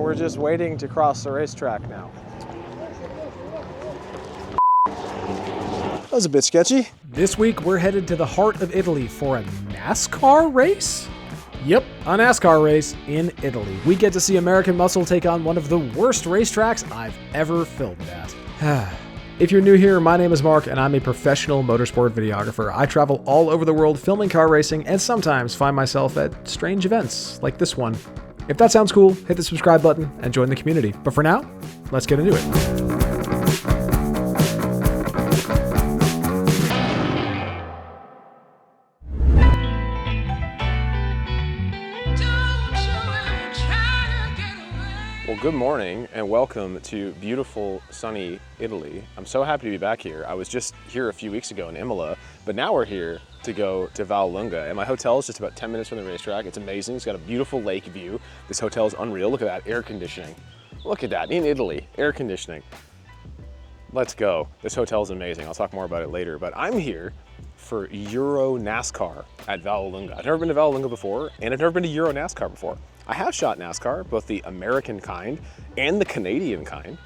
we're just waiting to cross the racetrack now. That was a bit sketchy. This week, we're headed to the heart of Italy for a NASCAR race? Yep, a NASCAR race in Italy. We get to see American Muscle take on one of the worst racetracks I've ever filmed at. If you're new here, my name is Mark, and I'm a professional motorsport videographer. I travel all over the world filming car racing, and sometimes find myself at strange events like this one. If that sounds cool, hit the subscribe button and join the community. But for now, let's get into it. Good morning and welcome to beautiful sunny Italy. I'm so happy to be back here. I was just here a few weeks ago in Imola, but now we're here to go to Vallelunga, and my hotel is just about 10 minutes from the racetrack. It's amazing. It's got a beautiful lake view. This hotel is unreal. Look at that air conditioning. Look at that in Italy, air conditioning. Let's go. This hotel is amazing. I'll talk more about it later, but I'm here for Euro NASCAR at Vallelunga. I've never been to Vallelunga before, and I've never been to Euro NASCAR before. I have shot NASCAR, both the American kind and the Canadian kind,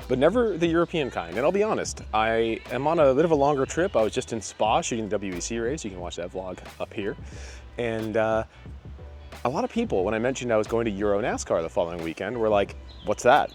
but never the European kind. And I'll be honest, I am on a bit of a longer trip. I was just in Spa shooting the WEC race. You can watch that vlog up here. And a lot of people, when I mentioned I was going to Euro NASCAR the following weekend, were like, what's that?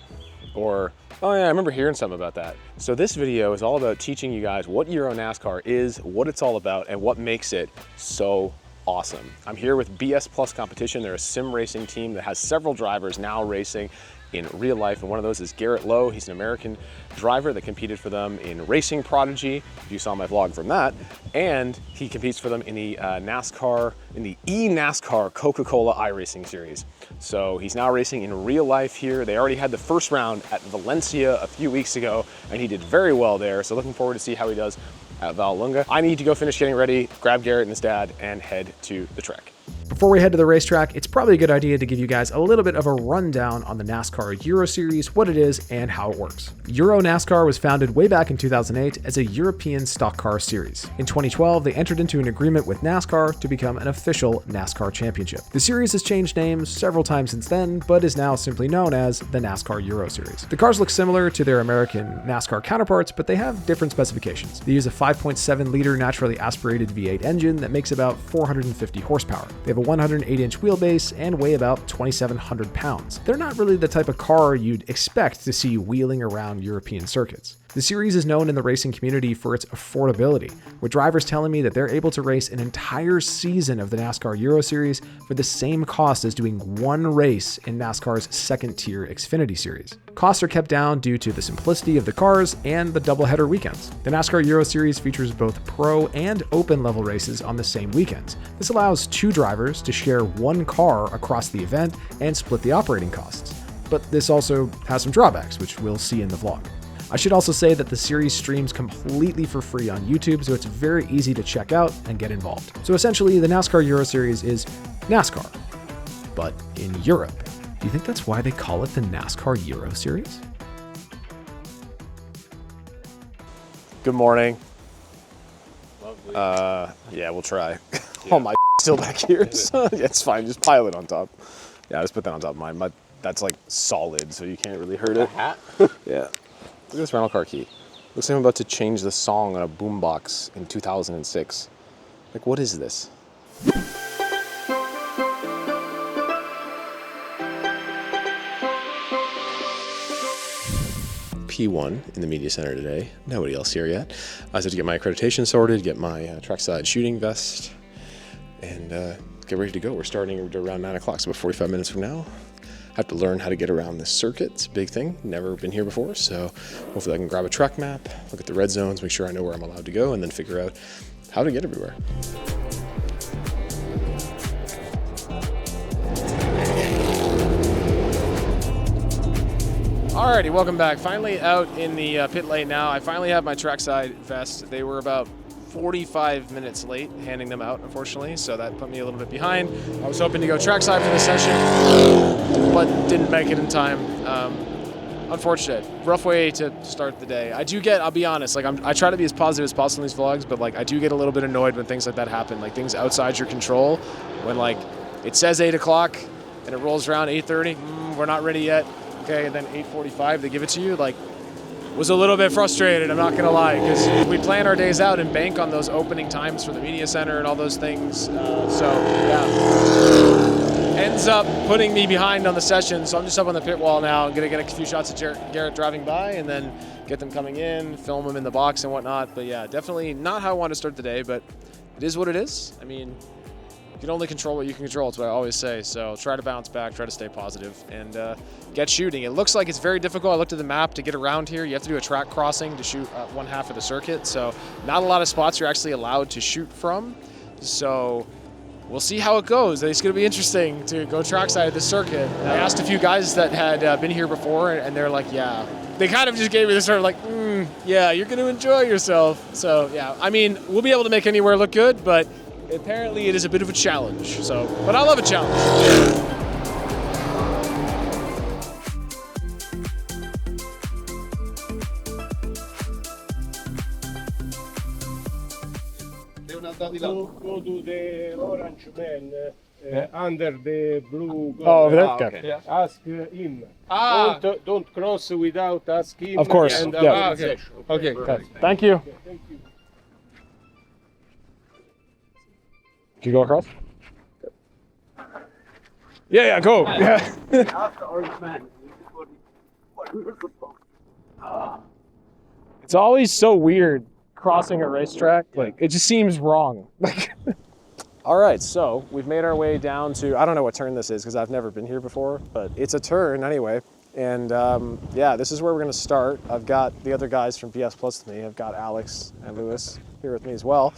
Or, oh yeah, I remember hearing something about that. So this video is all about teaching you guys what Euro NASCAR is, what it's all about, and what makes it so awesome. I'm here with BS Plus Competition. They're a sim racing team that has several drivers now racing in real life, and one of those is Garrett Lowe. He's an American driver that competed for them in Racing Prodigy. You saw my vlog from that. And he competes for them in the NASCAR, in the eNASCAR Coca-Cola iRacing Series. So he's now racing in real life here. They already had the first round at Valencia a few weeks ago, and he did very well there. So looking forward to see how he does at Vallelunga. I need to go finish getting ready, grab Garrett and his dad, and head to the track. Before we head to the racetrack, it's probably a good idea to give you guys a little bit of a rundown on the NASCAR Euro Series, what it is, and how it works. Euro NASCAR was founded way back in 2008 as a European stock car series. In 2012, they entered into an agreement with NASCAR to become an official NASCAR championship. The series has changed names several times since then, but is now simply known as the NASCAR Euro Series. The cars look similar to their American NASCAR counterparts, but they have different specifications. They use a 5.7-liter naturally aspirated V8 engine that makes about 450 horsepower. They have a 108-inch wheelbase and weigh about 2,700 pounds. They're not really the type of car you'd expect to see wheeling around European circuits. The series is known in the racing community for its affordability, with drivers telling me that they're able to race an entire season of the NASCAR Euro Series for the same cost as doing one race in NASCAR's second-tier Xfinity Series. Costs are kept down due to the simplicity of the cars and the doubleheader weekends. The NASCAR Euro Series features both pro and open level races on the same weekends. This allows two drivers to share one car across the event and split the operating costs. But this also has some drawbacks, which we'll see in the vlog. I should also say that the series streams completely for free on YouTube, so it's very easy to check out and get involved. So essentially, the NASCAR Euro Series is NASCAR, but in Europe. Do you think that's why they call it the NASCAR Euro Series? Good morning. Lovely. Yeah, we'll try. Yeah. Oh, my still back here. So, yeah, it's fine. Just pile it on top. Yeah, just put that on top of mine. That's like solid, so you can't really hurt it. A hat? Yeah. Look at this rental car key. Looks like I'm about to change the song on a boombox in 2006. Like, what is this? P1 in the media center today. Nobody else here yet. I had to get my accreditation sorted, get my trackside shooting vest, and get ready to go. We're starting around 9 o'clock, so about 45 minutes from now. I have to learn how to get around this circuit. It's a big thing. Never been here before, so hopefully I can grab a track map, look at the red zones, make sure I know where I'm allowed to go, and then figure out how to get everywhere. Alrighty, welcome back. Finally out in the pit lane now. I finally have my trackside vest. They were about 45 minutes late handing them out, unfortunately, so that put me a little bit behind. I was hoping to go trackside for the session, but didn't make it in time. Unfortunate. Rough way to start the day. I'll be honest, like I try to be as positive as possible in these vlogs, but like I do get a little bit annoyed when things like that happen, like things outside your control, when like it says 8 o'clock and it rolls around 8:30, we're not ready yet. okay, and then 8:45 they give it to you, like, was a little bit frustrated, I'm not gonna lie, because we plan our days out and bank on those opening times for the media center and all those things. Ends up putting me behind on the session, so I'm just up on the pit wall now. I'm gonna get a few shots of Garrett driving by and then get them coming in, film them in the box and whatnot. But yeah, definitely not how I want to start the day, but it is what it is. I mean, you can only control what you can control, it's what I always say. So try to bounce back, try to stay positive, and get shooting. It looks like it's very difficult. I looked at the map to get around here. You have to do a track crossing to shoot one half of the circuit. So not a lot of spots you're actually allowed to shoot from. So we'll see how it goes. It's going to be interesting to go trackside of the circuit. I asked a few guys that had been here before, and they're like, yeah. They kind of just gave me this sort of like, yeah, you're going to enjoy yourself. So yeah, I mean, we'll be able to make anywhere look good, but apparently it is a bit of a challenge. So, but I love a challenge. Go to the orange man under the blue. Oh, over there? Okay. Yeah. Ask him. Ah. Don't cross without asking him. Of course. And Yeah. Okay. Okay. Okay. Thank you. Thank you. Can you go across? Yeah, go. Yeah. It's always so weird crossing a racetrack. Like, it just seems wrong. All right, so we've made our way down to, I don't know what turn this is because I've never been here before, but it's a turn anyway. And yeah, this is where we're gonna start. I've got the other guys from BS Plus with me. I've got Alex and Lewis here with me as well.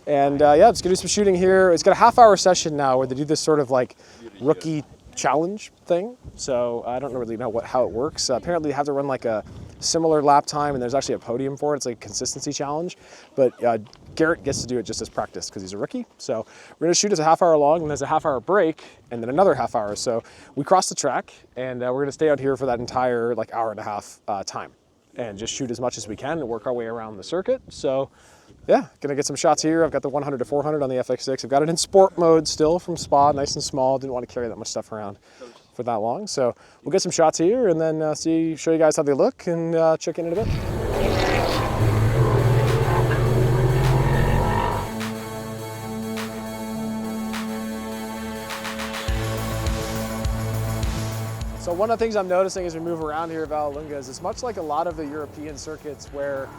And yeah, just gonna do some shooting here. It's got a half-hour session now where they do this sort of like rookie challenge thing. So I don't really know how it works. Apparently you have to run like a similar lap time, and there's actually a podium for it. It's like a consistency challenge. But Garrett gets to do it just as practice because he's a rookie. So we're gonna shoot as a half-hour long, and there's a half-hour break, and then another half-hour. So we cross the track, and we're gonna stay out here for that entire like hour and a half time, and just shoot as much as we can and work our way around the circuit. So yeah, gonna get some shots here. I've got the 100 to 400 on the FX6. I've got it in sport mode still from Spa, nice and small. Didn't want to carry that much stuff around for that long. So we'll get some shots here and then show you guys how they look and check in a bit. So one of the things I'm noticing as we move around here at Vallelunga is it's much like a lot of the European circuits where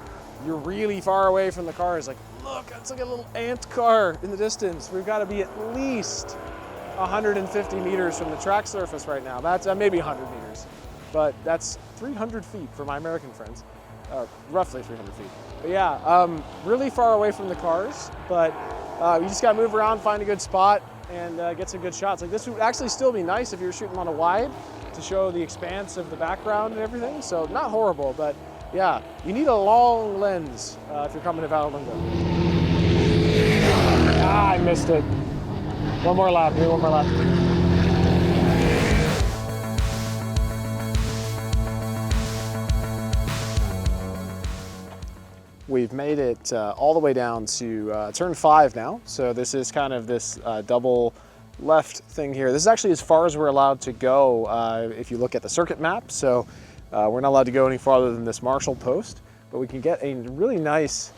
you're really far away from the cars. Like, look, it's like a little ant car in the distance. We've got to be at least 150 meters from the track surface right now. That's maybe 100 meters, but that's 300 feet for my American friends, roughly 300 feet. But yeah, really far away from the cars, but you just got to move around, find a good spot, and get some good shots. Like this would actually still be nice if you were shooting on a wide to show the expanse of the background and everything. So not horrible, but yeah, you need a long lens if you're coming to Vallelunga. Ah, I missed it. One more lap here, one more lap. We've made it all the way down to turn 5 now. So this is kind of this double left thing here. This is actually as far as we're allowed to go if you look at the circuit map. So we're not allowed to go any farther than this Marshall post, but we can get a really nice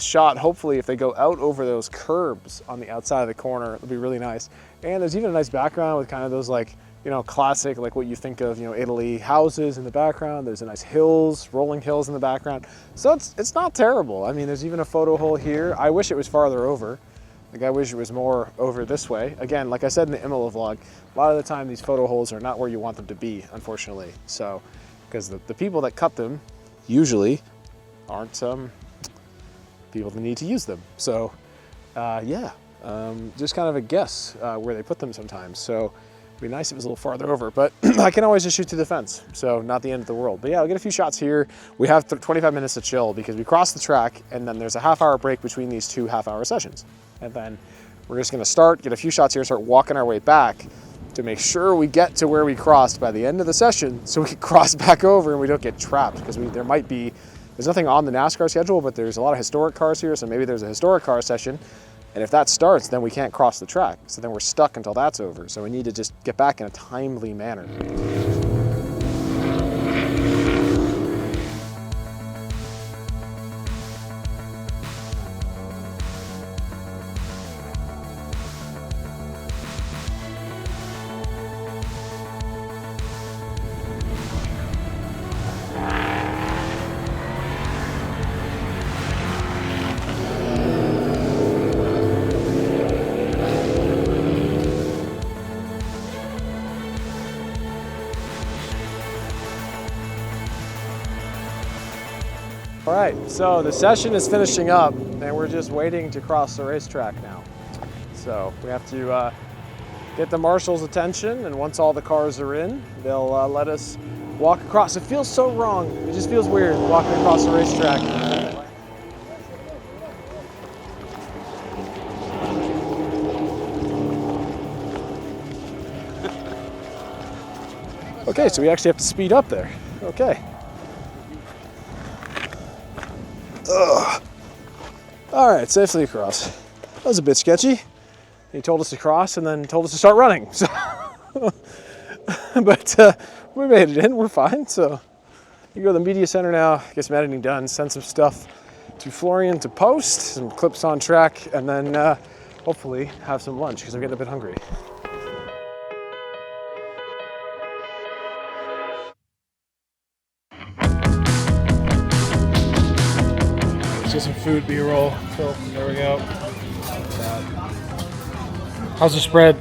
shot, hopefully, if they go out over those curbs on the outside of the corner. It'll be really nice. And there's even a nice background with kind of those like, you know, classic, like what you think of, you know, Italy houses in the background. There's a nice hills, rolling hills in the background. So it's not terrible. I mean, there's even a photo hole here. I wish it was farther over. Like, I wish it was more over this way. Again, like I said in the Imola vlog, a lot of the time these photo holes are not where you want them to be, unfortunately. So, because the people that cut them usually aren't people that need to use them. So, yeah, just kind of a guess where they put them sometimes. So, it'd be nice if it was a little farther over, but I can always just shoot through the fence. So, not the end of the world. But yeah, I'll get a few shots here. We have 25 minutes to chill because we cross the track, and then there's a half-hour break between these 2 half-hour sessions. And then we're just gonna start, get a few shots here, start walking our way back to make sure we get to where we crossed by the end of the session so we can cross back over and we don't get trapped, because there's nothing on the NASCAR schedule, but there's a lot of historic cars here, so maybe there's a historic car session, and if that starts, then we can't cross the track. So then we're stuck until that's over. So we need to just get back in a timely manner. All right, so the session is finishing up and we're just waiting to cross the racetrack now. So we have to get the marshal's attention, and once all the cars are in, they'll let us walk across. It feels so wrong. It just feels weird walking across the racetrack. Okay, so we actually have to speed up there. Okay. Ugh. All right, safely across. That was a bit sketchy. He told us to cross and then told us to start running. So, but we made it in, we're fine. So you go to the media center now, get some editing done, send some stuff to Florian to post, some clips on track, and then hopefully have some lunch because I'm getting a bit hungry. Let's get some food, B-roll. So, there we go. How's the spread?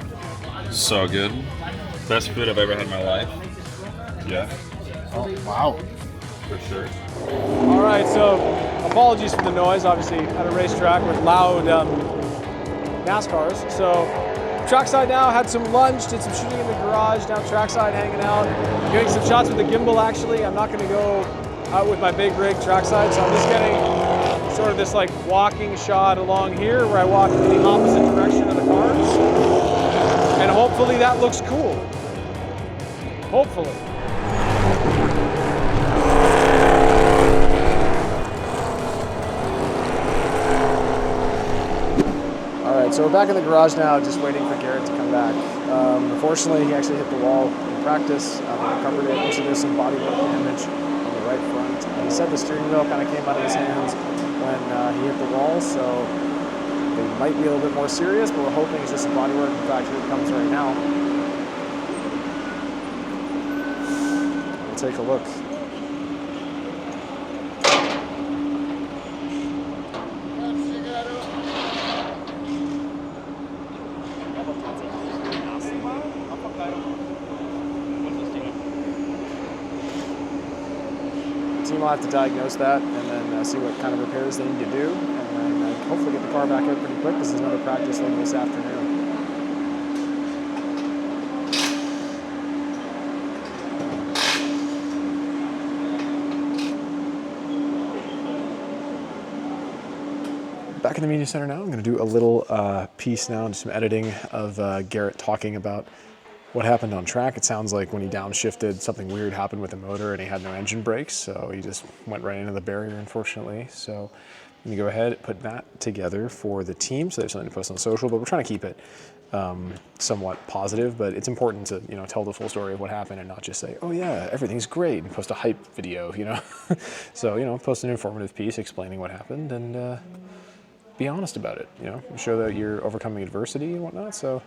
So good. Best food I've ever had in my life. Yeah. Oh, wow. For sure. All right, so apologies for the noise, obviously at a racetrack with loud NASCARs. So trackside now, had some lunch, did some shooting in the garage, now trackside hanging out. Getting some shots with the gimbal actually. I'm not gonna go out with my big rig trackside, so I'm just getting sort of this like walking shot along here where I walk in the opposite direction of the cars. And hopefully that looks cool. Hopefully. All right, so we're back in the garage now, just waiting for Garrett to come back. Unfortunately, he actually hit the wall in practice. We recovered it, and so there's some bodywork damage on the right front. He said the steering wheel kind of came out of his hands when he hit the wall, so they might be a little bit more serious, but we're hoping it's just some bodywork. In fact, here it comes right now. We'll take a look. The team will have to diagnose that and then see what kind of repairs they need to do, and then hopefully get the car back out pretty quick because there's another practice later this afternoon. Back in the media center now. I'm going to do a little piece now, just some editing of Garrett talking about what happened on track. It sounds like when he downshifted, something weird happened with the motor and he had no engine brakes, so he just went right into the barrier, unfortunately. So I'm gonna go ahead and put that together for the team so there's something to post on social, but we're trying to keep it somewhat positive, but it's important to, you know, tell the full story of what happened and not just say, oh yeah, everything's great, and post a hype video, you know? So, you know, post an informative piece explaining what happened and be honest about it, you know, show that you're overcoming adversity and whatnot. So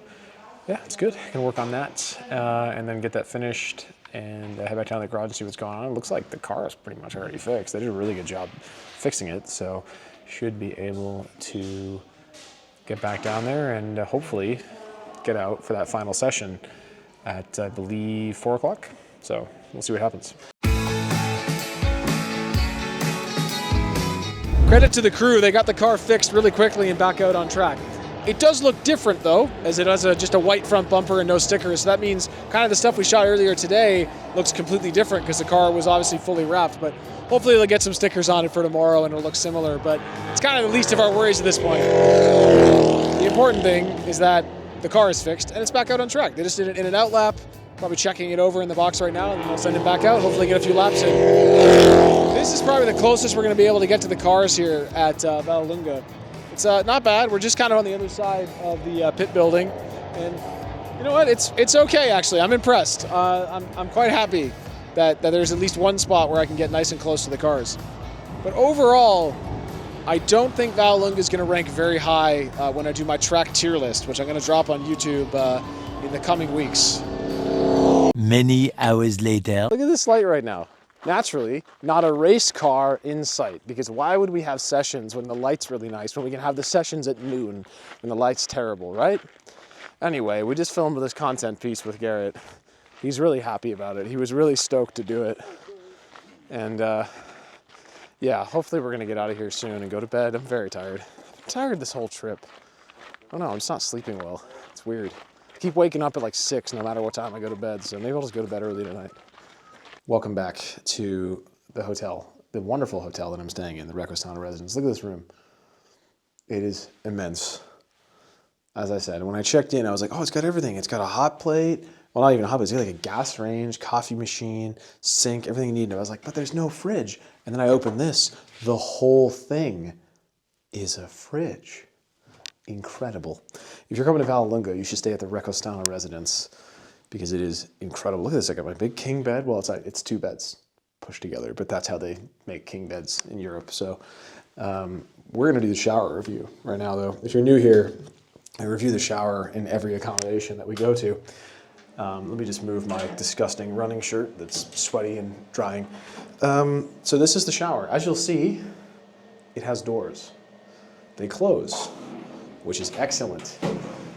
yeah, it's good. I can work on that and then get that finished and head back down to the garage and see what's going on. It looks like the car is pretty much already fixed. They did a really good job fixing it, so should be able to get back down there and hopefully get out for that final session at, I believe, 4 o'clock. So we'll see what happens. Credit to the crew. They got the car fixed really quickly and back out on track. It does look different though, as it has just a white front bumper and no stickers. So that means kind of the stuff we shot earlier today looks completely different because the car was obviously fully wrapped, but hopefully they'll get some stickers on it for tomorrow and it'll look similar, but it's kind of the least of our worries at this point. The important thing is that the car is fixed and it's back out on track. They just did an in and out lap, probably checking it over in the box right now, and then they'll send it back out, hopefully get a few laps in. This is probably the closest we're going to be able to get to the cars here at Vallelunga. It's not bad. We're just kind of on the other side of the pit building, and you know what? It's okay actually. I'm impressed. I'm quite happy that there's at least one spot where I can get nice and close to the cars. But overall, I don't think Vallelunga is going to rank very high when I do my track tier list, which I'm going to drop on YouTube in the coming weeks. Many hours later. Look at this light right now. Naturally, not a race car in sight, because why would we have sessions when the light's really nice, when we can have the sessions at noon when the light's terrible, right? Anyway, we just filmed this content piece with Garrett. He's really happy about it. He was really stoked to do it. And Yeah, hopefully we're gonna get out of here soon and go to bed. I'm very tired. I'm tired this whole trip. Oh no, I'm just not sleeping well. It's weird. I keep waking up at like 6 no matter what time I go to bed, so maybe I'll just go to bed early tonight. Welcome back to the hotel, the wonderful hotel that I'm staying in, the Rekostan residence. Look at this room. It is immense. As I said, when I checked in, I was like, oh, it's got everything. It's got a hot plate. Well, not even a hot plate. It's got like a gas range, coffee machine, sink, everything you need. And I was like, but there's no fridge. And then I opened this. The whole thing is a fridge. Incredible. If you're coming to Vallelunga, you should stay at the Rekostan residence because it is incredible. Look at this. I got my big king bed. Well, it's 2 beds pushed together, but that's how they make king beds in Europe. So we're going to do the shower review right now, though. If you're new here, I review the shower in every accommodation that we go to. Let me just move my disgusting running shirt that's sweaty and drying. So this is the shower. As you'll see, it has doors. They close, which is excellent.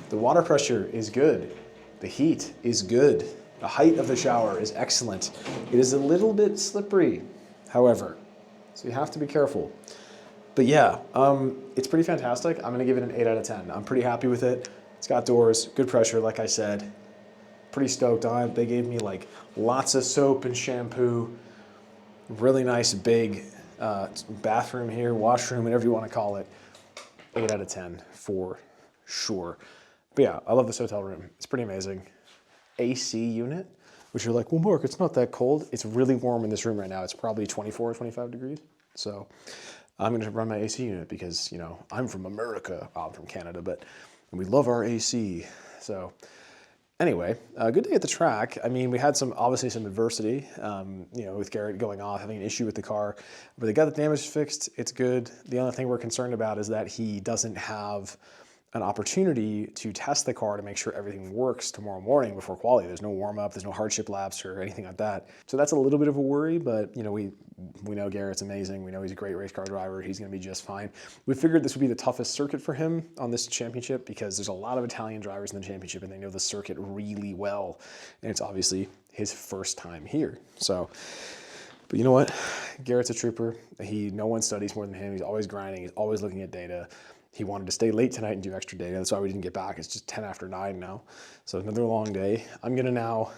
The water pressure is good. The heat is good. The height of the shower is excellent. It is a little bit slippery, however, so you have to be careful. But yeah, it's pretty fantastic. I'm gonna give it an 8 out of 10. I'm pretty happy with it. It's got doors, good pressure, like I said. Pretty stoked on it. They gave me like lots of soap and shampoo. Really nice big bathroom here, washroom, whatever you want to call it. 8 out of 10 for sure. But yeah, I love this hotel room. It's pretty amazing. AC unit, which you're like, well, Mark, it's not that cold. It's really warm in this room right now. It's probably 24 or 25 degrees. So I'm going to run my AC unit because, you know, I'm from America. Oh, I'm from Canada, but we love our AC. So anyway, good day at the track. I mean, we had obviously some adversity, you know, with Garrett going off, having an issue with the car, but they got the damage fixed. It's good. The only thing we're concerned about is that he doesn't have an opportunity to test the car to make sure everything works tomorrow morning before quali. There's no warm up, there's no hardship laps or anything like that. So that's a little bit of a worry, but you know, we know Garrett's amazing. We know he's a great race car driver. He's gonna be just fine. We figured this would be the toughest circuit for him on this championship because there's a lot of Italian drivers in the championship and they know the circuit really well. And it's obviously his first time here. So, but you know what? Garrett's a trooper. No one studies more than him. He's always grinding. He's always looking at data. He wanted to stay late tonight and do extra data. That's why we didn't get back. It's just 10 after 9 now. So another long day. I'm going to now,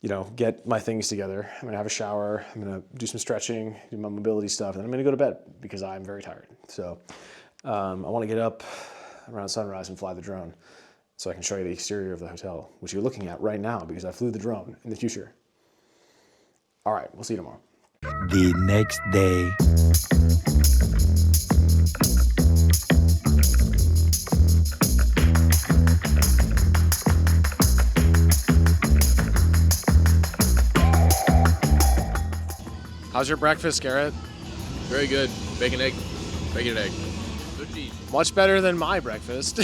you know, get my things together. I'm going to have a shower. I'm going to do some stretching, do my mobility stuff, and then I'm going to go to bed because I'm very tired. So I want to get up around sunrise and fly the drone so I can show you the exterior of the hotel, which you're looking at right now because I flew the drone in the future. All right, we'll see you tomorrow. The next day. How's your breakfast, Garrett? Very good. Bacon, egg. Bacon, egg. No cheese. Much better than my breakfast.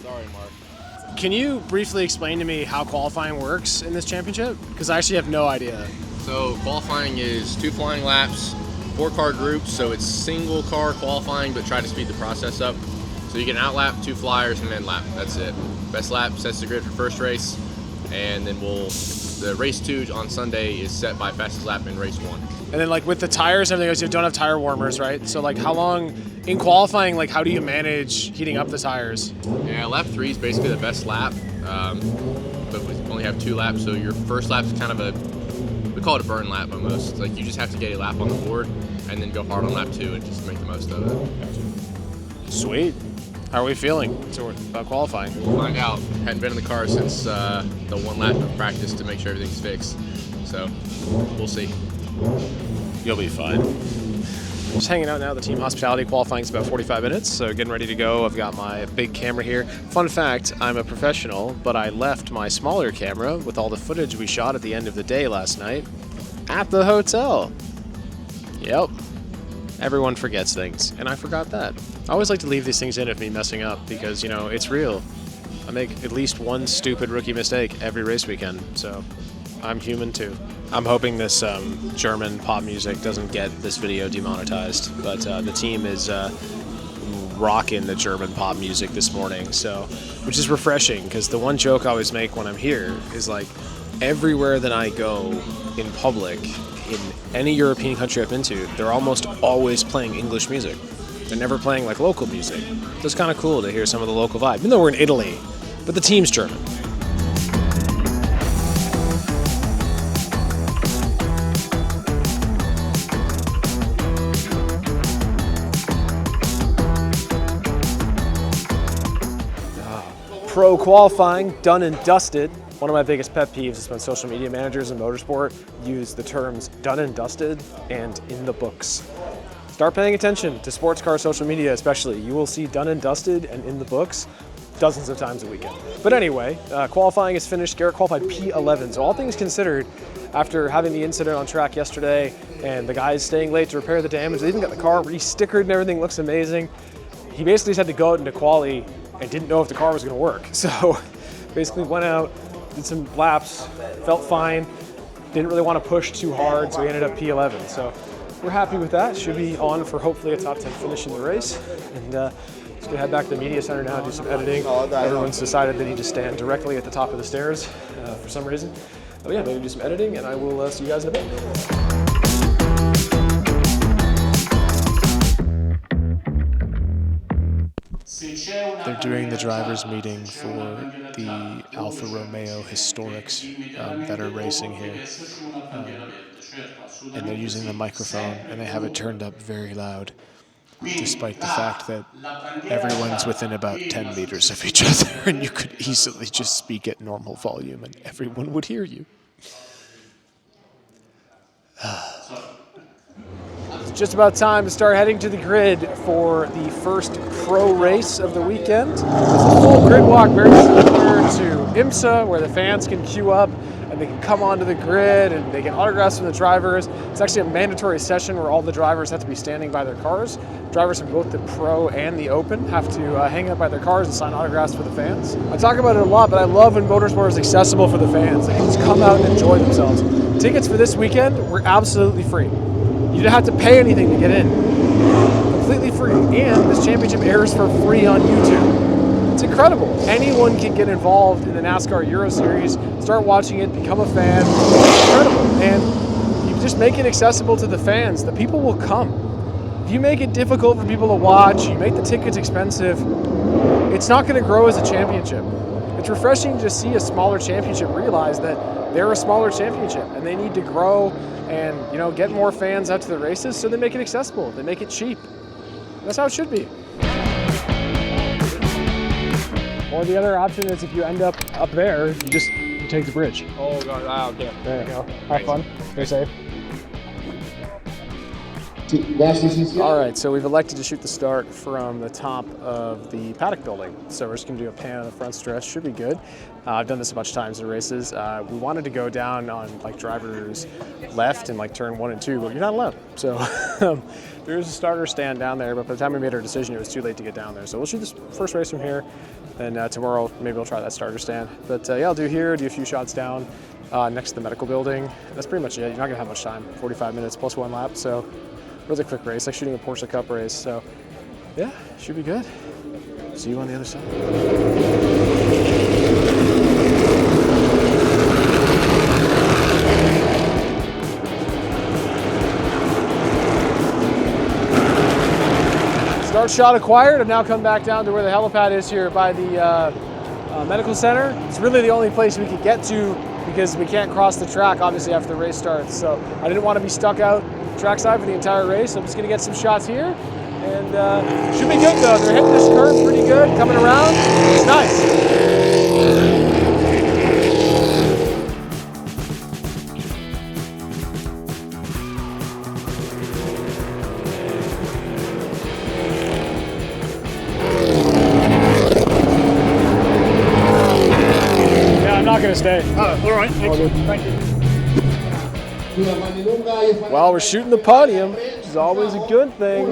Sorry, Mark. Can you briefly explain to me how qualifying works in this championship? Because I actually have no idea. So qualifying is 2 flying laps, 4 car groups, so it's single car qualifying, but try to speed the process up. So you get an out lap, 2 flyers, and then lap. That's it. Best lap sets the grid for first race, and then the race 2 on Sunday is set by fastest lap in race 1. And then like with the tires and everything else, you don't have tire warmers, right? So like how long, in qualifying, like how do you manage heating up the tires? Yeah, lap 3 is basically the best lap, but we only have 2 laps, so your first lap is kind of we call it a burn lap almost. Like you just have to get a lap on the board and then go hard on lap 2 and just make the most of it. Sweet. How are we feeling about qualifying? We'll find out. Hadn't been in the car since the 1 lap of practice to make sure everything's fixed. So we'll see. You'll be fine. Just hanging out now. The team hospitality qualifying is about 45 minutes, so getting ready to go. I've got my big camera here. Fun fact, I'm a professional, but I left my smaller camera with all the footage we shot at the end of the day last night at the hotel. Yep. Everyone forgets things, and I forgot that. I always like to leave these things in of me messing up because, you know, it's real. I make at least one stupid rookie mistake every race weekend, so I'm human too. I'm hoping this German pop music doesn't get this video demonetized, but the team is rocking the German pop music this morning, so which is refreshing because the one joke I always make when I'm here is like, everywhere that I go in public, in any European country I've been to, they're almost always playing English music. They're never playing like local music. So it's kind of cool to hear some of the local vibe, even though we're in Italy, but the team's German. Pro qualifying, done and dusted. One of my biggest pet peeves is when social media managers in motorsport use the terms done and dusted and in the books. Start paying attention to sports car social media especially. You will see done and dusted and in the books dozens of times a weekend. But anyway, qualifying is finished. Garrett qualified P11. So all things considered, after having the incident on track yesterday and the guys staying late to repair the damage, they even got the car re-stickered and everything looks amazing. He basically just had to go out into quali and didn't know if the car was going to work. So basically went out, did some laps, felt fine, didn't really want to push too hard, so he ended up P11. So we're happy with that. Should be on for hopefully a top 10 finish in the race. And just gonna head back to the media center now, do some editing. Everyone's decided they need to stand directly at the top of the stairs for some reason. But yeah, maybe do some editing, and I will see you guys in a bit. They're doing the drivers' meeting for the Alfa Romeo Historics that are racing here. And they're using the microphone, and they have it turned up very loud, despite the fact that everyone's within about 10 meters of each other, and you could easily just speak at normal volume, and everyone would hear you. It's just about time to start heading to the grid for the first pro race of the weekend. It's a full grid walk, very similar to IMSA, where the fans can queue up and they can come onto the grid and they get autographs from the drivers. It's actually a mandatory session where all the drivers have to be standing by their cars. Drivers from both the Pro and the Open have to hang out by their cars and sign autographs for the fans. I talk about it a lot, but I love when motorsport is accessible for the fans. They can just come out and enjoy themselves. Tickets for this weekend were absolutely free. You didn't have to pay anything to get in. Completely free. And this championship airs for free on YouTube. It's incredible. Anyone can get involved in the NASCAR Euro Series, start watching it, become a fan. It's incredible. And you just make it accessible to the fans. The people will come. If you make it difficult for people to watch, you make the tickets expensive, it's not going to grow as a championship. It's refreshing to see a smaller championship realize that they're a smaller championship and they need to grow and, you know, get more fans out to the races, so they make it accessible, they make it cheap. That's how it should be. Or the other option is if you end up there, you take the bridge. Oh, God, okay. There you go. Have fun. Stay safe. All right, so we've elected to shoot the start from the top of the paddock building. So we're just gonna do a pan on the front stretch, should be good. I've done this a bunch of times in races. We wanted to go down on like drivers left and like turn 1 and 2, but you're not allowed. So there's a starter stand down there, but by the time we made our decision, it was too late to get down there. So we'll shoot this first race from here. Then tomorrow, maybe we'll try that starter stand. But yeah, I'll do here, do a few shots down next to the medical building. That's pretty much it. You're not gonna have much time, 45 minutes plus 1 lap. So really quick race, like shooting a Porsche Cup race. So yeah, should be good. See you on the other side. Start shot acquired. I've now come back down to where the helipad is here by the medical center. It's really the only place we could get to because we can't cross the track, obviously, after the race starts. So I didn't want to be stuck out trackside for the entire race. I'm just going to get some shots here. And should be good, though. They're hitting this curve pretty good, coming around. It's nice. Not gonna stay. Oh, all right. Excellent. Thank you. Well, we're shooting the podium, which is always a good thing.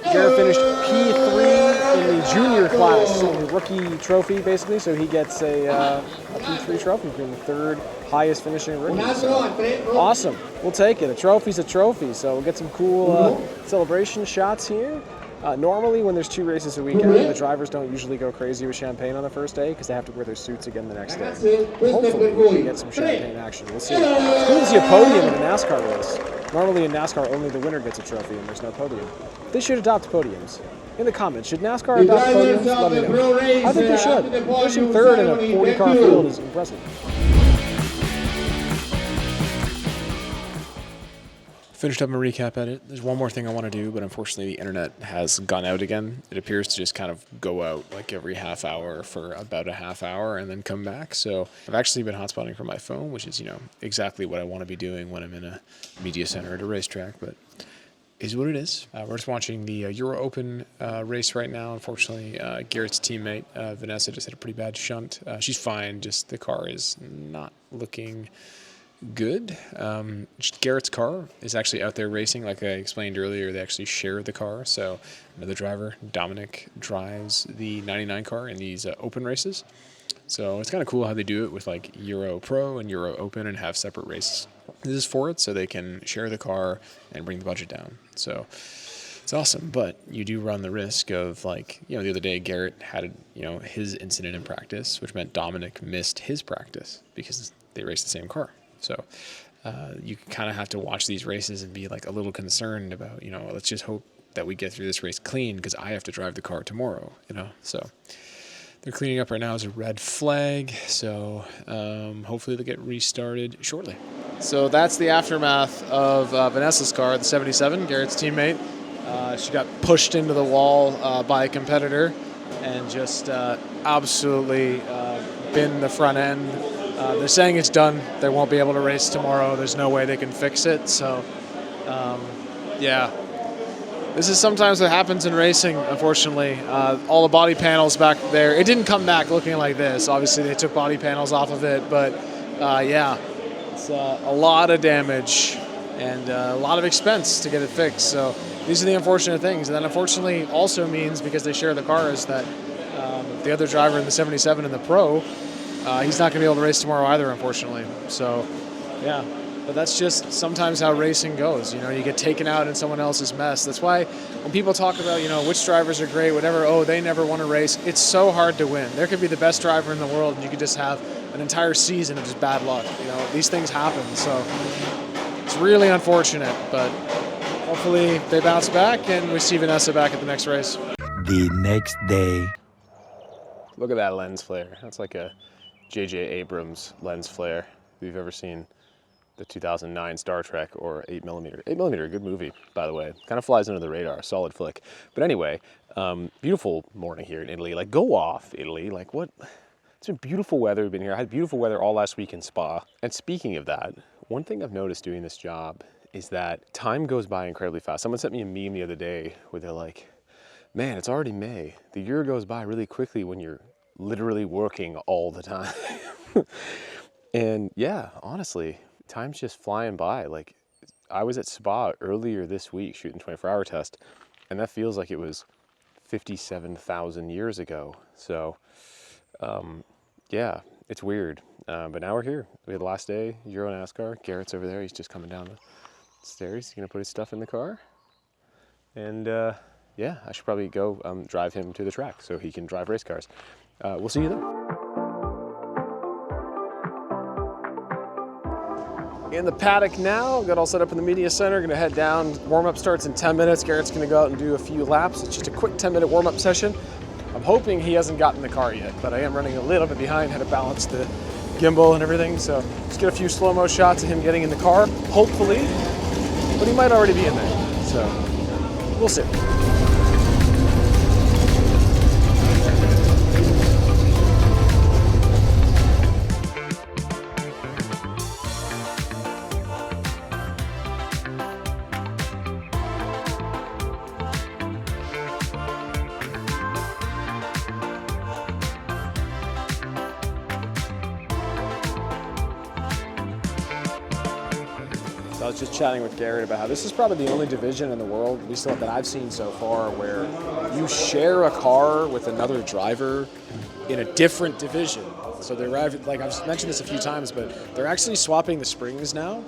Garrett finished P3 in the junior class, in the rookie trophy, basically. So he gets a P3 trophy, being the 3rd highest finishing rookie. So, awesome. We'll take it. A trophy's a trophy. So we'll get some cool celebration shots here. Normally, when there's 2 races a weekend, the drivers don't usually go crazy with champagne on the first day because they have to wear their suits again the next day. Hopefully, we can get some champagne action. We'll see. It's cool to see a podium in a NASCAR race. Normally in NASCAR, only the winner gets a trophy and there's no podium. They should adopt podiums. In the comments, should NASCAR adopt podiums? Let me know. I think they should. Pushing third in a 40-car field is impressive. Finished up my recap edit. There's one more thing I want to do, but unfortunately the internet has gone out again. It appears to just kind of go out like every half hour for about a half hour and then come back. So I've actually been hotspotting from my phone, which is, exactly what I want to be doing when I'm in a media center at a racetrack, but is what it is. We're just watching the Euro Open race right now. Unfortunately, Garrett's teammate, Vanessa, just had a pretty bad shunt. She's fine, just the car is not looking good. Garrett's car is actually out there racing. Like I explained earlier, they actually share the car. So another driver, Dominic, drives the 99 car in these open races. So it's kind of cool how they do it with like Euro Pro and Euro Open and have separate races. This is for it, so they can share the car and bring the budget down. So it's awesome, but you do run the risk of the other day Garrett had, his incident in practice, which meant Dominic missed his practice because they raced the same car. So you kind of have to watch these races and be like a little concerned about, let's just hope that we get through this race clean because I have to drive the car tomorrow, So they're cleaning up right now as a red flag. So hopefully they'll get restarted shortly. So that's the aftermath of Vanessa's car, the 77, Garrett's teammate. She got pushed into the wall by a competitor and just absolutely binned the front end. They're saying it's done. They won't be able to race tomorrow. There's no way they can fix it. So, this is sometimes what happens in racing, unfortunately. All the body panels back there, it didn't come back looking like this. Obviously, they took body panels off of it. But, it's a lot of damage and a lot of expense to get it fixed. So these are the unfortunate things. And that unfortunately also means, because they share the cars, that the other driver in the 77 in the Pro, he's not going to be able to race tomorrow either, unfortunately. So, but that's just sometimes how racing goes. You get taken out in someone else's mess. That's why when people talk about, which drivers are great, whatever, they never want to race, it's so hard to win. There could be the best driver in the world, and you could just have an entire season of just bad luck. These things happen. So it's really unfortunate, but hopefully they bounce back and we see Vanessa back at the next race. The next day. Look at that lens flare. That's like a J.J. Abrams lens flare if you've ever seen the 2009 Star Trek or 8mm. 8mm, good movie, by the way. Kind of flies under the radar, solid flick. But anyway, beautiful morning here in Italy. Like, go off, Italy. Like, what? It's been beautiful weather. We've been here. I had beautiful weather all last week in Spa. And speaking of that, one thing I've noticed doing this job is that time goes by incredibly fast. Someone sent me a meme the other day where they're like, man, it's already May. The year goes by really quickly when you're literally working all the time. And yeah, honestly, time's just flying by. Like, I was at Spa earlier this week shooting 24-hour test, and that feels like it was 57,000 years ago. So yeah, it's weird. But now we're here. We had the last day, Euro NASCAR. Garrett's over there. He's just coming down the stairs. He's gonna put his stuff in the car. And yeah, I should probably go drive him to the track so he can drive race cars. We'll see you there. In the paddock now, got all set up in the media center, gonna head down. Warm-up starts in 10 minutes. Garrett's gonna go out and do a few laps. It's just a quick 10-minute warm-up session. I'm hoping he hasn't gotten in the car yet, but I am running a little bit behind, had to balance the gimbal and everything. So just get a few slow-mo shots of him getting in the car, hopefully, but he might already be in there. So we'll see. I was just chatting with Garrett about how this is probably the only division in the world, at least that I've seen so far, where you share a car with another driver in a different division. So they're, like I've mentioned this a few times, but they're actually swapping the springs now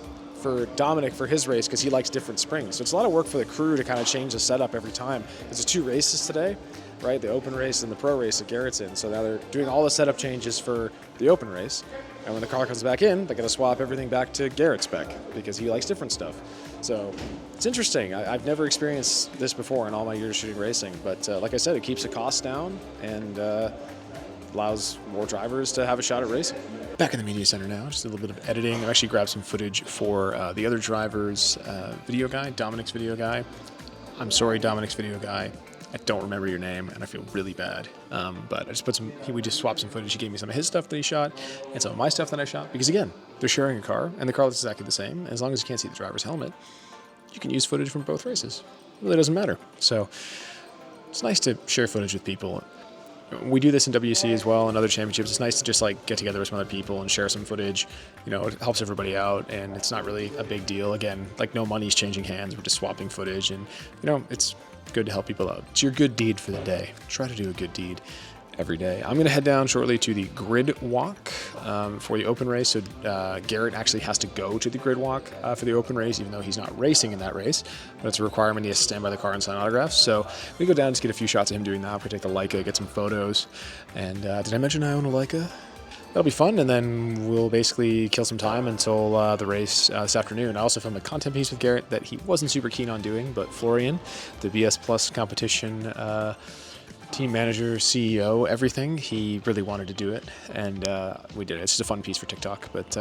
for Dominic for his race because he likes different springs. So it's a lot of work for the crew to kind of change the setup every time. There's 2 races today, right? The open race and the pro race that Garrett's in. So now they're doing all the setup changes for the open race. And when the car comes back in, they're going to swap everything back to Garrett's spec because he likes different stuff. So it's interesting. I've never experienced this before in all my years shooting racing. But like I said, it keeps the costs down and allows more drivers to have a shot at racing. Back in the media center now, just a little bit of editing. I actually grabbed some footage for the other driver's video guy, Dominic's video guy. I'm sorry, Dominic's video guy. I don't remember your name, and I feel really bad. But I just put we just swapped some footage. He gave me some of his stuff that he shot, and some of my stuff that I shot. Because again, they're sharing a car, and the car looks exactly the same. As long as you can't see the driver's helmet, you can use footage from both races. It really doesn't matter. So it's nice to share footage with people. We do this in WC as well and other championships. It's nice to just like get together with some other people and share some footage. You know, it helps everybody out, and it's not really a big deal. Again, like no money's changing hands. We're just swapping footage, and you know, it's good to help people out. It's your good deed for the day. Try to do a good deed every day. I'm going to head down shortly to the grid walk for the open race. So Garrett actually has to go to the grid walk for the open race, even though he's not racing in that race. But it's a requirement. He has to stand by the car and sign autographs. So we go down to get a few shots of him doing that. We take the Leica, get some photos. And did I mention I own a Leica? That'll be fun, and then we'll basically kill some time until the race this afternoon. I also filmed a content piece with Garrett that he wasn't super keen on doing, but Florian, the BS Plus competition team manager, CEO, everything, he really wanted to do it, and we did it. It's just a fun piece for TikTok, but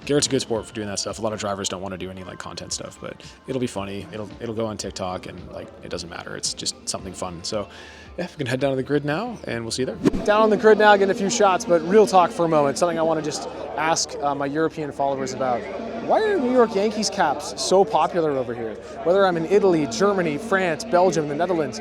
Garrett's a good sport for doing that stuff. A lot of drivers don't want to do any like content stuff, but it'll be funny. It'll go on TikTok, and like it doesn't matter. It's just something fun. So yeah, we can head down to the grid now, and we'll see you there. Down on the grid now, getting a few shots, but real talk for a moment. Something I want to just ask my European followers about. Why are New York Yankees caps so popular over here? Whether I'm in Italy, Germany, France, Belgium, the Netherlands,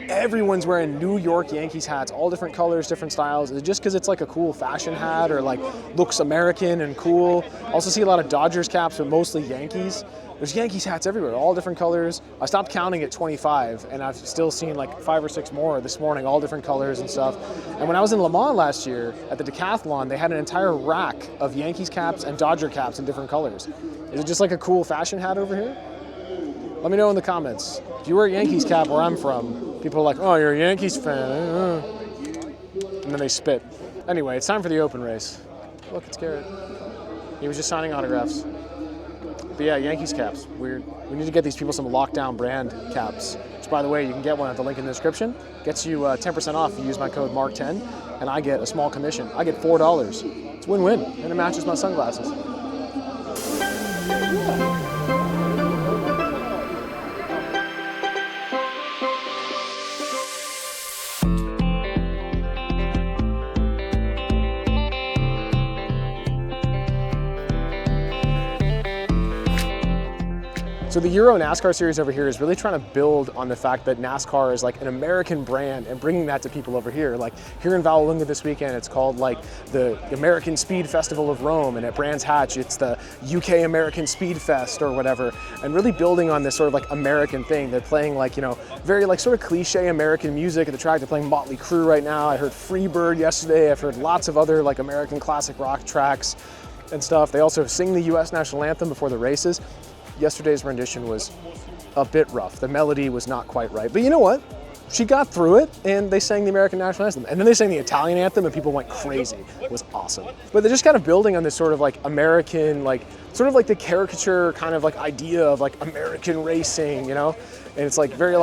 everyone's wearing New York Yankees hats, all different colors, different styles. Is it just because it's like a cool fashion hat or like looks American and cool? Also see a lot of Dodgers caps, but mostly Yankees. There's Yankees hats everywhere, all different colors. I stopped counting at 25, and I've still seen like 5 or 6 more this morning, all different colors and stuff. And when I was in Le Mans last year at the decathlon, they had an entire rack of Yankees caps and Dodger caps in different colors. Is it just like a cool fashion hat over here? Let me know in the comments. If you wear a Yankees cap where I'm from, people are like, oh, you're a Yankees fan. And then they spit. Anyway, it's time for the open race. Look, it's Garrett. He was just signing autographs. But yeah, Yankees caps, weird. We need to get these people some lockdown brand caps, which by the way, you can get one at the link in the description. Gets you 10% off if you use my code MARK10, and I get a small commission. I get $4. It's win-win, and it matches my sunglasses. So the Euro NASCAR series over here is really trying to build on the fact that NASCAR is like an American brand and bringing that to people over here. Like here in Vallelunga this weekend, it's called like the American Speed Festival of Rome, and at Brands Hatch, it's the UK American Speed Fest or whatever, and really building on this sort of like American thing. They're playing like, you know, very like sort of cliche American music at the track. They're playing Motley Crue right now. I heard Freebird yesterday. I've heard lots of other like American classic rock tracks and stuff. They also sing the US national anthem before the races. Yesterday's rendition was a bit rough. The melody was not quite right. But you know what? She got through it, and they sang the American national anthem. And then they sang the Italian anthem, and people went crazy. It was awesome. But they're just kind of building on this sort of like American, like sort of like the caricature kind of like idea of like American racing, you know? And it's like very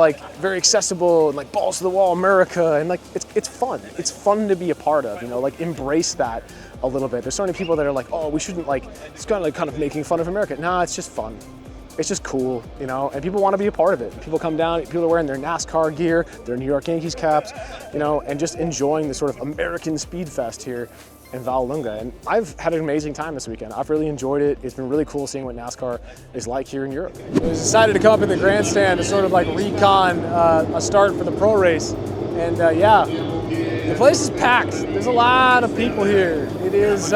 accessible and like balls to the wall America, and like it's fun. It's fun to be a part of, you know, like embrace that a little bit. There's so many people that are like, oh, we shouldn't like, it's kind of making fun of America. Nah, it's just fun. It's just cool, you know, and people want to be a part of it. People come down, people are wearing their NASCAR gear, their New York Yankees caps, you know, and just enjoying the sort of American Speed Fest here in Vallelunga. And I've had an amazing time this weekend. I've really enjoyed it. It's been really cool seeing what NASCAR is like here in Europe. I decided to come up in the grandstand to sort of like recon a start for the pro race. And yeah, the place is packed. There's a lot of people here. It is,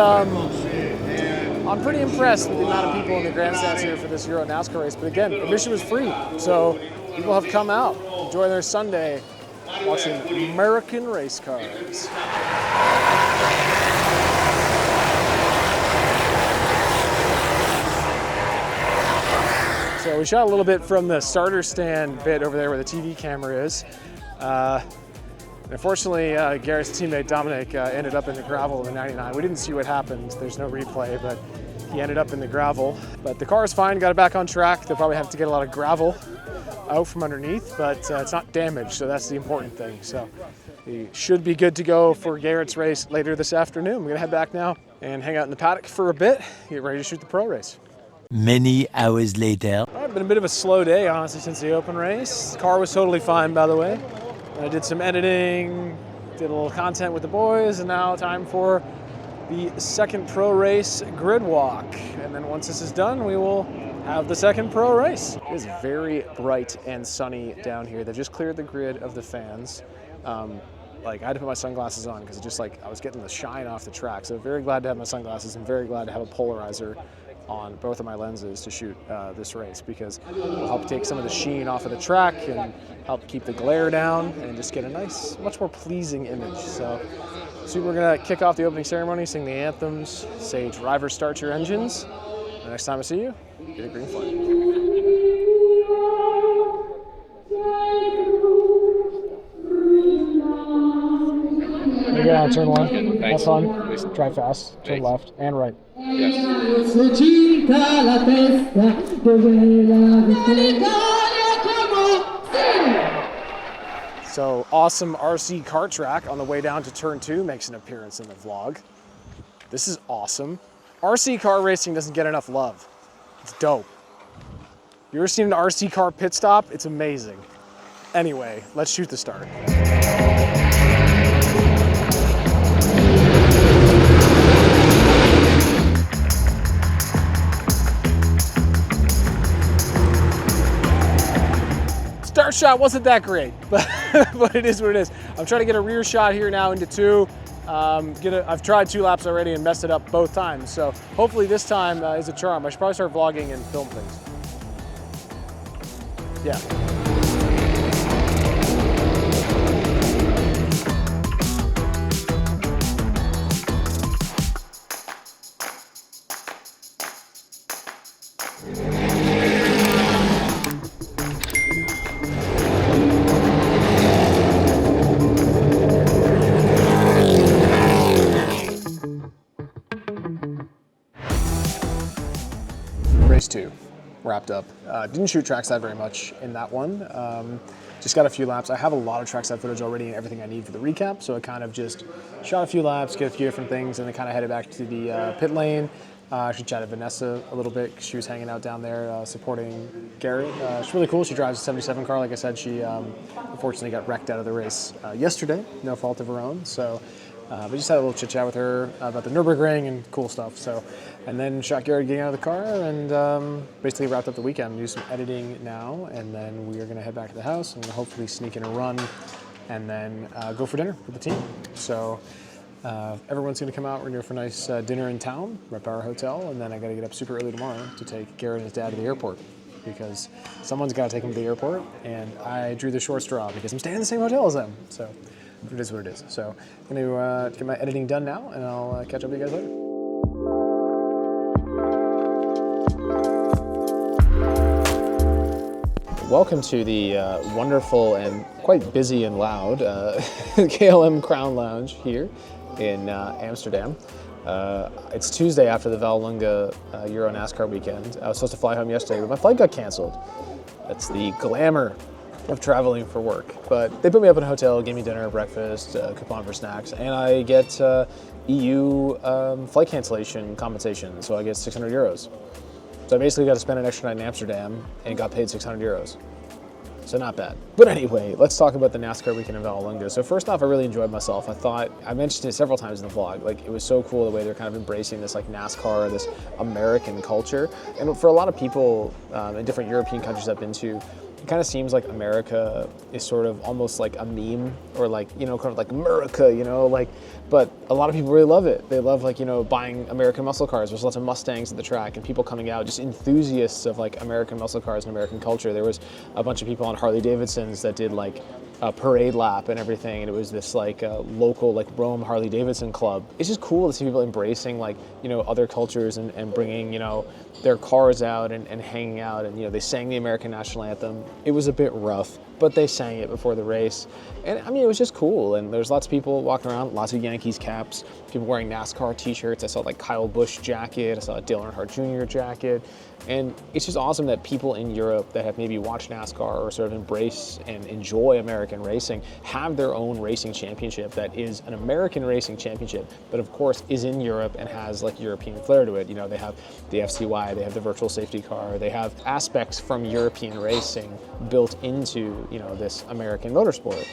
I'm pretty impressed with the amount of people in the grandstands here for this Euro NASCAR race. But again, admission was free, so people have come out, enjoy their Sunday watching American race cars. So we shot a little bit from the starter stand bit over there where the TV camera is. Unfortunately, Garrett's teammate Dominic ended up in the gravel in the 99. We didn't see what happened. There's no replay, but he ended up in the gravel. But the car is fine, got it back on track. They'll probably have to get a lot of gravel out from underneath, but it's not damaged, so that's the important thing. So he should be good to go for Garrett's race later this afternoon. We're gonna head back now and hang out in the paddock for a bit, get ready to shoot the pro race. Many hours later. All right, been a bit of a slow day, honestly, since the open race. The car was totally fine, by the way. I did some editing, did a little content with the boys, and now time for the second pro race grid walk. And then once this is done, we will have the second pro race. It is very bright and sunny down here. They've just cleared the grid of the fans. Like I had to put my sunglasses on because it just like I was getting the shine off the track. So very glad to have my sunglasses and very glad to have a polarizer on both of my lenses to shoot this race, because it'll help take some of the sheen off of the track and help keep the glare down and just get a nice, much more pleasing image. So we're gonna kick off the opening ceremony, sing the anthems, say driver start your engines. The next time I see you, get a green flag. You go on turn one. Have fun. Drive fast. Turn left and right. So awesome RC kart track on the way down to turn 2 makes an appearance in the vlog. This is awesome. RC car racing doesn't get enough love. It's dope. You ever seen an RC car pit stop? It's amazing. Anyway, let's shoot the start. Start shot wasn't that great, but it is what it is. I'm trying to get a rear shot here now into 2. I've tried 2 laps already and messed it up both times, so hopefully this time is a charm. I should probably start vlogging and film things. Yeah. Race 2 wrapped up. Didn't shoot trackside very much in that one. Just got a few laps. I have a lot of trackside footage already and everything I need for the recap, so I kind of just shot a few laps, get a few different things, and then kind of headed back to the pit lane. She chatted Vanessa a little bit. She was hanging out down there supporting Garrett. She's really cool. She drives a 77 car. Like I said, she unfortunately got wrecked out of the race yesterday, no fault of her own. So we just had a little chit chat with her about the Nürburgring and cool stuff. So, and then shot Garrett getting out of the car and basically wrapped up the weekend. Do some editing now, and then we are going to head back to the house and hopefully sneak in a run, and then go for dinner with the team. So everyone's going to come out. We're going to go for a nice dinner in town, right by our hotel, and then I got to get up super early tomorrow to take Garrett and his dad to the airport, because someone's got to take him to the airport, and I drew the short straw because I'm staying in the same hotel as them. So it is what it is. So I'm going to get my editing done now, and I'll catch up with you guys later. Welcome to the wonderful and quite busy and loud KLM Crown Lounge here in Amsterdam. It's Tuesday after the Vallelunga Euro NASCAR weekend. I was supposed to fly home yesterday, but my flight got canceled. That's the glamour of traveling for work. But they put me up in a hotel, gave me dinner, breakfast, coupon for snacks, and I get EU flight cancellation compensation, so I get 600 euros. So I basically got to spend an extra night in Amsterdam and got paid 600 euros. So not bad. But anyway, let's talk about the NASCAR weekend in Vallelunga. So first off, I really enjoyed myself. I mentioned it several times in the vlog, like it was so cool the way they're kind of embracing this like NASCAR, this American culture. And for a lot of people in different European countries I've been to, it kind of seems like America is sort of almost like a meme, or like, you know, kind of like America, you know, like, but a lot of people really love it. They love, like, you know, buying American muscle cars. There's lots of Mustangs at the track and people coming out, just enthusiasts of like American muscle cars and American culture. There was a bunch of people on Harley Davidsons that did like parade lap and everything, and it was this like local like Rome Harley Davidson club. It's just cool to see people embracing like, you know, other cultures and bringing, you know, their cars out and hanging out, and, you know, they sang the American national anthem. It was a bit rough, but they sang it before the race. And I mean, it was just cool. And there's lots of people walking around, lots of Yankees caps, people wearing NASCAR t-shirts. I saw like Kyle Busch jacket, I saw a Dale Earnhardt Jr. jacket. And it's just awesome that people in Europe that have maybe watched NASCAR or sort of embrace and enjoy American racing have their own racing championship that is an American racing championship, but of course is in Europe and has like European flair to it. You know, they have the FCY, they have the virtual safety car, they have aspects from European racing built into, you know, this American motorsport.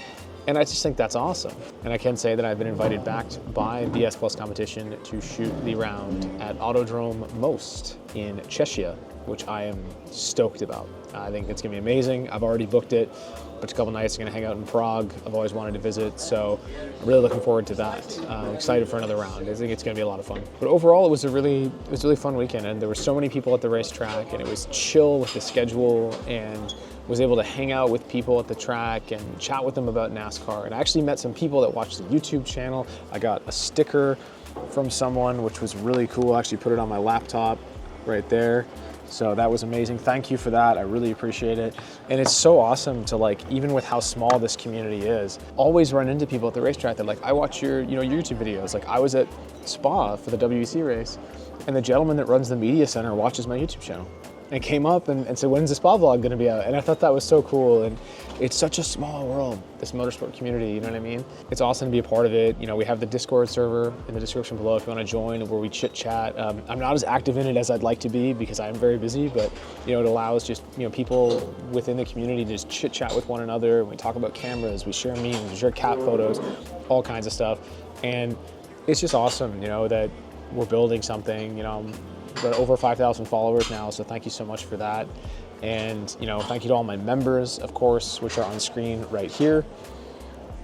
And I just think that's awesome. And I can say that I've been invited back by BS Plus Competition to shoot the round at Autodrome Most in Czechia, which I am stoked about. I think it's gonna be amazing. I've already booked it, but a couple nights I'm gonna hang out in Prague. I've always wanted to visit, so I'm really looking forward to that. I'm excited for another round. I think it's gonna be a lot of fun. But overall, it was a really fun weekend, and there were so many people at the racetrack, and it was chill with the schedule, and was able to hang out with people at the track and chat with them about NASCAR. And I actually met some people that watched the YouTube channel. I got a sticker from someone, which was really cool. I actually put it on my laptop right there. So that was amazing. Thank you for that. I really appreciate it. And it's so awesome to, like, even with how small this community is, always run into people at the racetrack that like, I watch your, you know, YouTube videos. Like I was at Spa for the WEC race, and the gentleman that runs the media center watches my YouTube channel and came up and said, when's the Spa vlog gonna be out? And I thought that was so cool. And it's such a small world, this motorsport community, you know what I mean? It's awesome to be a part of it. You know, we have the Discord server in the description below if you wanna join, where we chit chat. I'm not as active in it as I'd like to be because I'm very busy, but you know, it allows just, you know, people within the community to just chit chat with one another. We talk about cameras, we share memes, we share cat photos, all kinds of stuff. And it's just awesome, you know, that we're building something. You know, we're over 5,000 followers now, so thank you so much for that. And, you know, thank you to all my members, of course, which are on screen right here.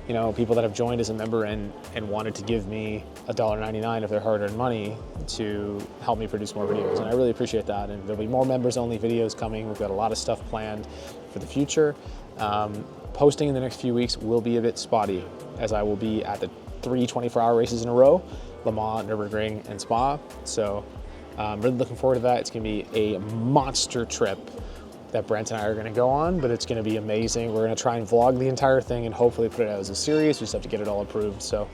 You know, people that have joined as a member and wanted to give me $1.99 of their hard-earned money to help me produce more videos. And I really appreciate that. And there'll be more members-only videos coming. We've got a lot of stuff planned for the future. Posting in the next few weeks will be a bit spotty, as I will be at the 3 24-hour races in a row, Le Mans, Nürburgring, and Spa. So I'm really looking forward to that. It's gonna be a monster trip that Brent and I are gonna go on, but it's gonna be amazing. We're gonna try and vlog the entire thing and hopefully put it out as a series. We just have to get it all approved. So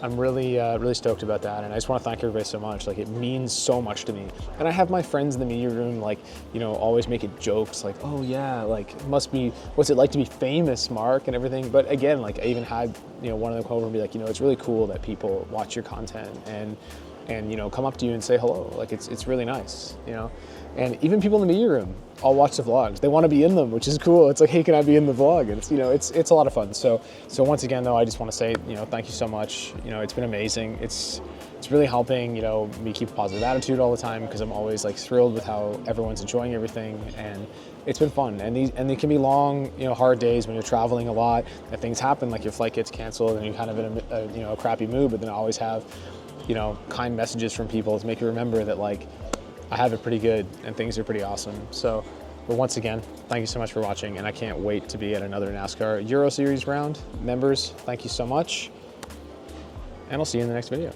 I'm really stoked about that. And I just wanna thank everybody so much. Like, it means so much to me. And I have my friends in the media room, like, you know, always making jokes like, oh yeah, like, it must be, what's it like to be famous, Mark, and everything. But again, like, I even had, you know, one of them come over and be like, you know, it's really cool that people watch your content and you know, come up to you and say hello. Like, it's really nice, you know. And even people in the media room all watch the vlogs. They want to be in them, which is cool. It's like, hey, can I be in the vlog? And it's, you know, it's a lot of fun. So once again, though, I just want to say, you know, thank you so much. You know, it's been amazing. It's really helping, you know, me keep a positive attitude all the time, because I'm always like thrilled with how everyone's enjoying everything, and it's been fun. And they can be long, you know, hard days when you're traveling a lot and things happen, like your flight gets canceled and you're kind of in a you know, a crappy mood, but then I always have, you know, kind messages from people to make you remember that, like, I have it pretty good and things are pretty awesome. So, but once again, thank you so much for watching, and I can't wait to be at another NASCAR Euro Series round. Members, thank you so much, and I'll see you in the next video.